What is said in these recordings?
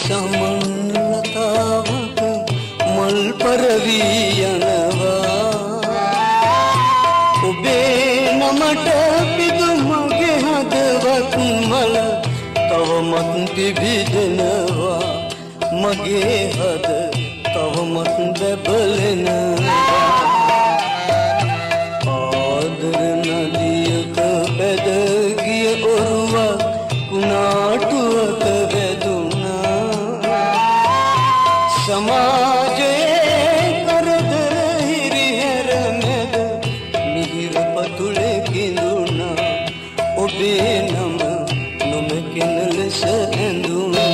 සමන්ලතාවක මල් පරවී යනවා ඔබේ නමට පිදු මගේ හදවත් මල තවමත් පිබිදෙනවා මගේ හද තවමත් බැබලෙනවා ආදර නදියක පැද ගිය ඔරුවක් කුණාටුවක වැදුනා සමාජයේ කරදර හිරිහැර මැද මිහිර පතුලේ කිඳුනා ඔබේ නම නොමැකෙන ලෙස ඇඳුනා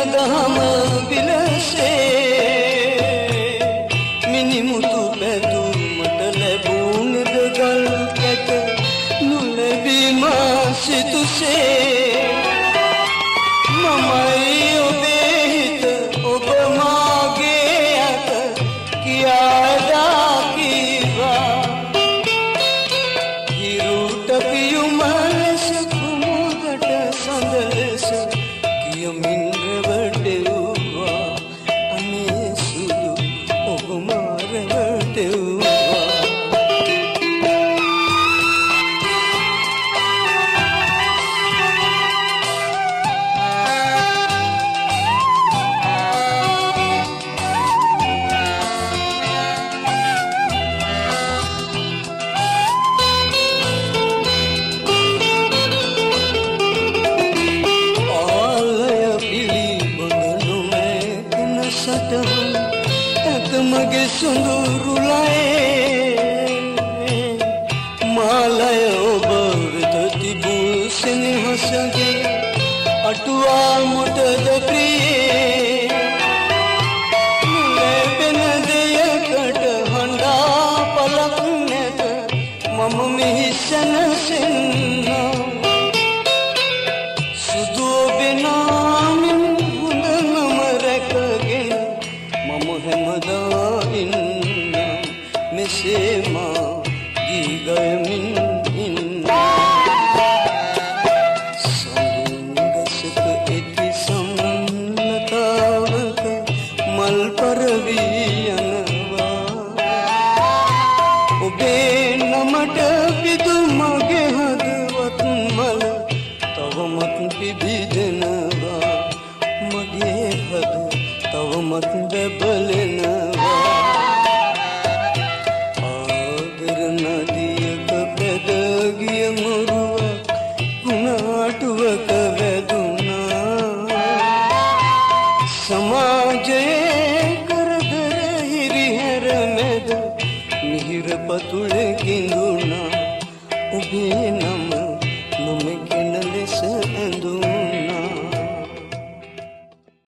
දහම විලසේ මිනිමුතු පැතුමට ලැබුණද ගල් කැට නොලැබීම සිතුසේ මමයි ඔබේ හිත ඔබ මාගේ අත කියාදා කීවා හිරුට පියුම ලෙස කුමුදට සඳ ලෙස කියමින් මගේ සුඳුරුලයේ මාලය ඔබ වෙත තිබූ සෙනෙහසගේ අටුවා මොටද ප්‍රියේ ලැබෙන දෙයකට හඬා පලක් නැත මම මෙහි සැනසෙන්නා සුදු ඔබේ නාමෙන් හොඳ නම රැකගෙන මම හැමදා මෙසේ මා ගී ගයමින් සඳුන්ගසක ඇති සමන්ලතාවක මල් පරවී යනවා ඔබේ නමට පිදු මගේ හදවත් මල තවමත් පිබිදෙනවා මගේ හද තවමත් බැබලෙනවා නදියක පැද ගිය මුරුවක් කුණාටුවක වැදුනා සමාජයේ කරදර හිරිහැර මැද මිහිර පතුලේ කිඳුනා ඔබේ නම